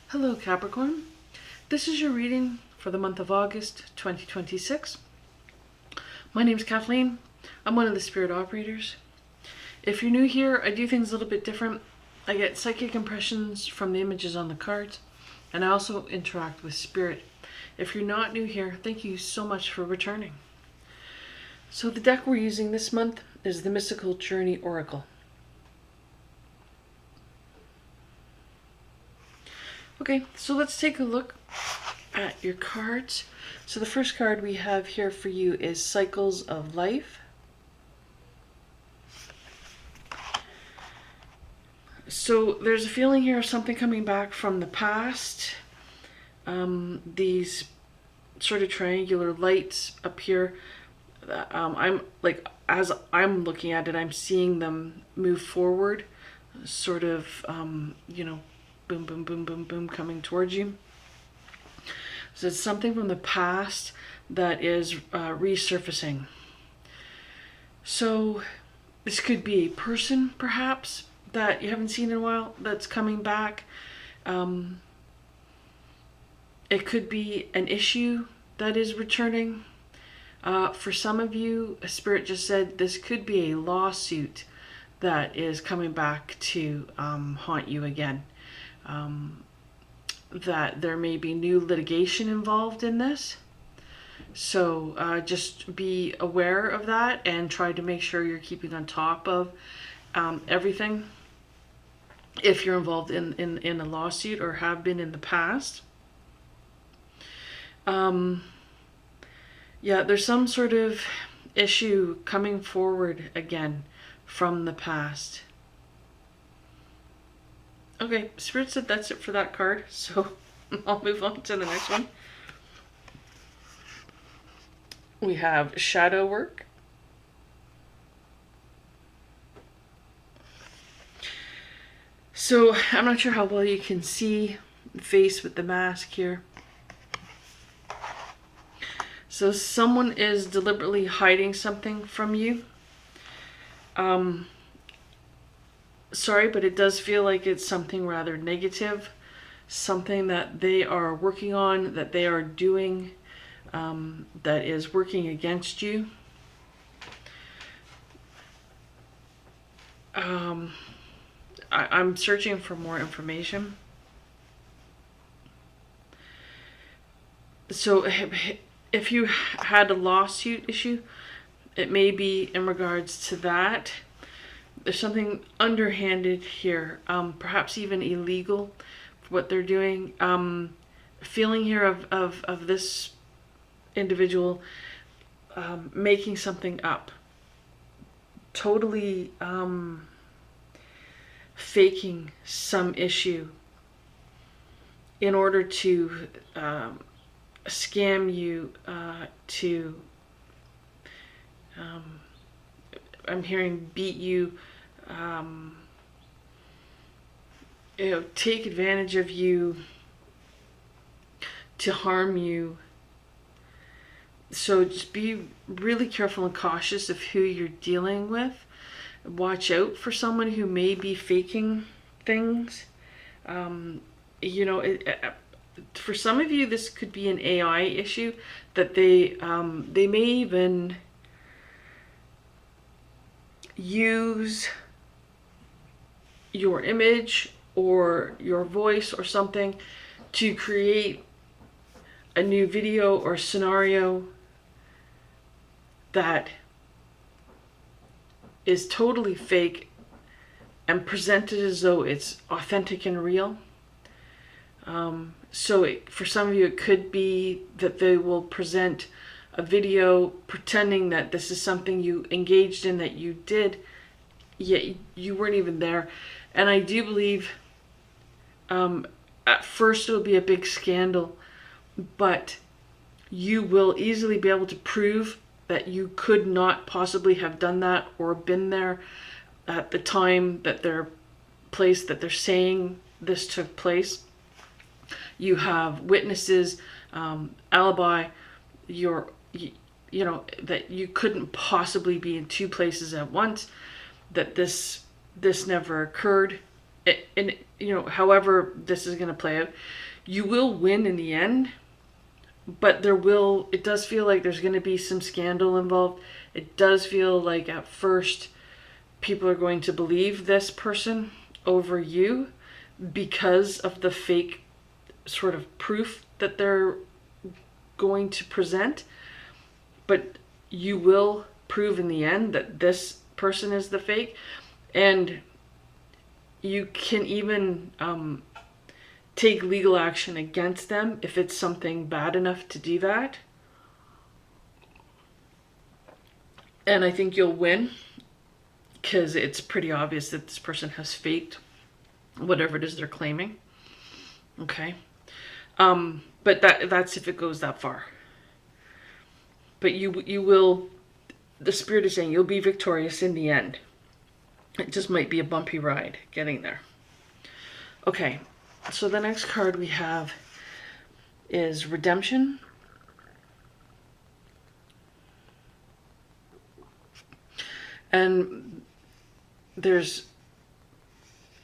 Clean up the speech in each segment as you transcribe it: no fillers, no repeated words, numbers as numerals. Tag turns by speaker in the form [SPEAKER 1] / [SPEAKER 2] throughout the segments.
[SPEAKER 1] Hello Capricorn, this is your reading for the month of August 2026. My name is Kathleen. I'm one of the spirit operators. If you're new here, I do things a little bit different. I get psychic impressions from the images on the cards, and I also interact with spirit. If you're not new here, thank you so much for returning. So the deck we're using this month is the Mystical Journey Oracle. Okay, so let's take a look at your cards. So the first card we have here for you is Cycles of Life. So there's a feeling here of something coming back from the past. These sort of triangular lights up here. I'm like, as I'm looking at it, I'm seeing them move forward, sort of, boom, boom, boom, boom, boom, coming towards you. So it's something from the past that is resurfacing. So this could be a person, perhaps, that you haven't seen in a while that's coming back. It could be an issue that is returning. For some of you, Spirit just said this could be a lawsuit that is coming back to haunt you again. That there may be new litigation involved in this. So just be aware of that and try to make sure you're keeping on top of everything if you're involved in a lawsuit or have been in the past. Yeah, there's some sort of issue coming forward again from the past. Okay, Spirit said that's it for that card, so I'll move on to the next one. We have Shadow Work. So I'm not sure how well you can see the face with the mask here. So someone is deliberately hiding something from you. Sorry, but it does feel like it's something rather negative, something that they are working on, that they are doing, that is working against you. I'm searching for more information. So if you had a lawsuit issue, it may be in regards to that. There's something underhanded here, perhaps even illegal for what they're doing. Feeling here of this individual making something up, totally faking some issue in order to scam you, I'm hearing beat you, take advantage of you, to harm you. So just be really careful and cautious of who you're dealing with. Watch out for someone who may be faking things. For some of you, this could be an AI issue that they may even use your image or your voice or something to create a new video or scenario that is totally fake and presented as though it's authentic and real. For some of you, it could be that they will present a video pretending that this is something you engaged in, that you did, yet you weren't even there. And I do believe at first it'll be a big scandal, but you will easily be able to prove that you could not possibly have done that or been there at the time that they're saying this took place. You have witnesses, alibi, that you couldn't possibly be in two places at once, that this never occurred. and you know, however this is going to play out, you will win in the end, but it does feel like there's going to be some scandal involved. It does feel like at first people are going to believe this person over you because of the fake sort of proof that they're going to present. But you will prove in the end that this person is the fake. And you can even take legal action against them if it's something bad enough to do that. And I think you'll win because it's pretty obvious that this person has faked whatever it is they're claiming. Okay. But that's if it goes that far. But you will, the spirit is saying you'll be victorious in the end. It just might be a bumpy ride getting there. Okay, so the next card we have is Redemption. And there's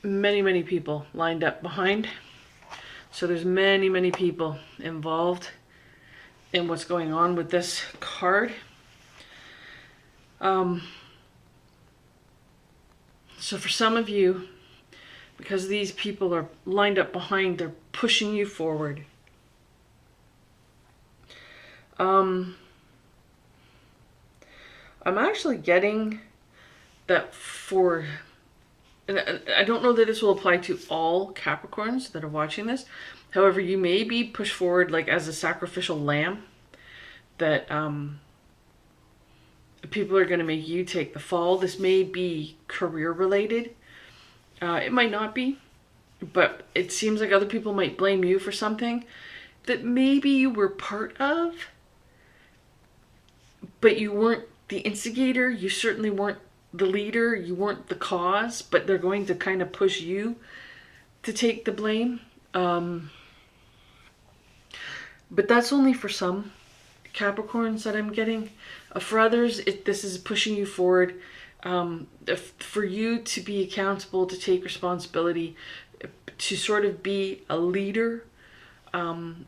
[SPEAKER 1] many people lined up behind. So there's many people involved in what's going on with this card. So for some of you, because these people are lined up behind, they're pushing you forward. I'm actually getting that for, and I don't know that this will apply to all Capricorns that are watching this. However, you may be pushed forward like as a sacrificial lamb, that people are going to make you take the fall. This may be career related. It might not be, but it seems like other people might blame you for something that maybe you were part of, but you weren't the instigator. You certainly weren't the leader. You weren't the cause, but they're going to kind of push you to take the blame. But that's only for some Capricorns that I'm getting. For others, this is pushing you forward, for you to be accountable, to take responsibility, to sort of be a leader.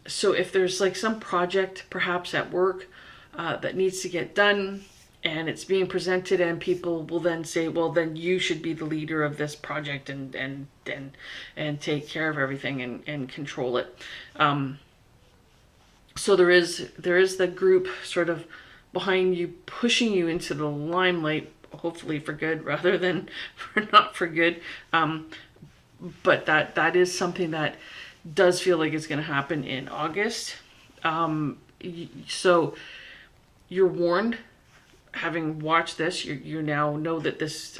[SPEAKER 1] So if there's like some project perhaps at work that needs to get done, and it's being presented, and people will then say, well, then you should be the leader of this project and take care of everything and control it. So there is the group sort of behind you, pushing you into the limelight, hopefully for good rather than for not for good. But that is something that does feel like it's going to happen in August. So you're warned. Having watched this, you now know that this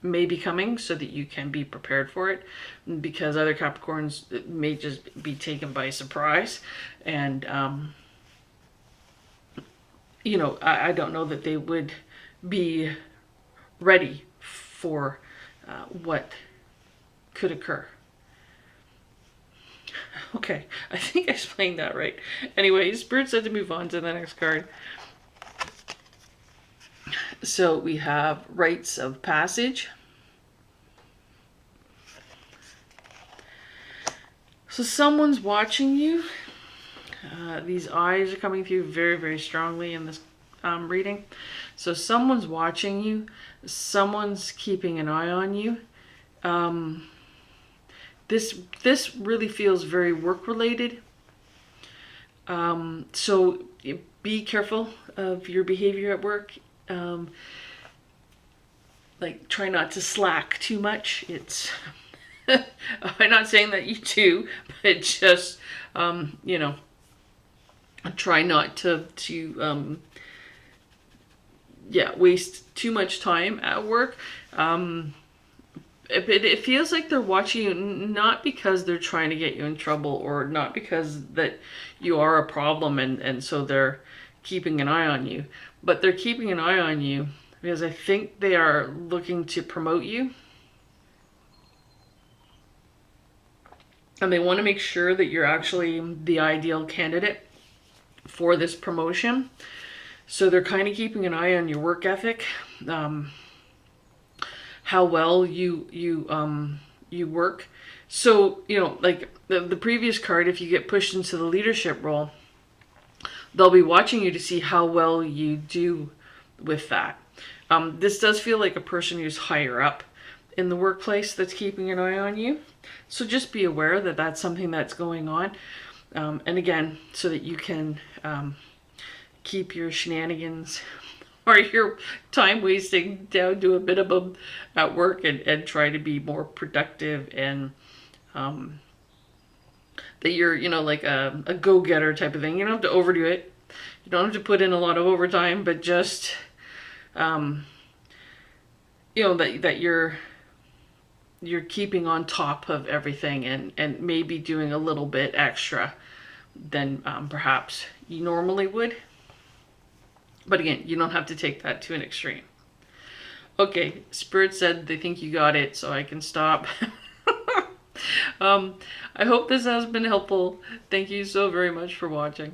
[SPEAKER 1] may be coming, so that you can be prepared for it, because other Capricorns may just be taken by surprise. And you know, I don't know that they would be ready for what could occur. Okay, I think I explained that right. Anyway, Spirit said to move on to the next card. So we have Rites of Passage. So someone's watching you. These eyes are coming through very strongly in this reading. So someone's watching you. Someone's keeping an eye on you. This really feels very work related. So be careful of your behavior at work. Like, try not to slack too much. It's I'm not saying that you do, but just you know, try not to waste too much time at work. It feels like they're watching you, not because they're trying to get you in trouble, or not because that you are a problem and so they're keeping an eye on you, but they're keeping an eye on you because I think they are looking to promote you. And they want to make sure that you're actually the ideal candidate for this promotion. So they're kind of keeping an eye on your work ethic, how well you you work. So, you know, like the previous card, if you get pushed into the leadership role, they'll be watching you to see how well you do with that. This does feel like a person who's higher up in the workplace that's keeping an eye on you. So just be aware that that's something that's going on. And again, so that you can keep your shenanigans or your time wasting down to a minimum at work, and try to be more productive, and that you're, you know, like a go-getter type of thing. You don't have to overdo it. You don't have to put in a lot of overtime, but just, you know, that you're keeping on top of everything, and maybe doing a little bit extra than perhaps you normally would. But again, you don't have to take that to an extreme. Okay, Spirit said they think you got it, so I can stop. I hope this has been helpful. Thank you so very much for watching.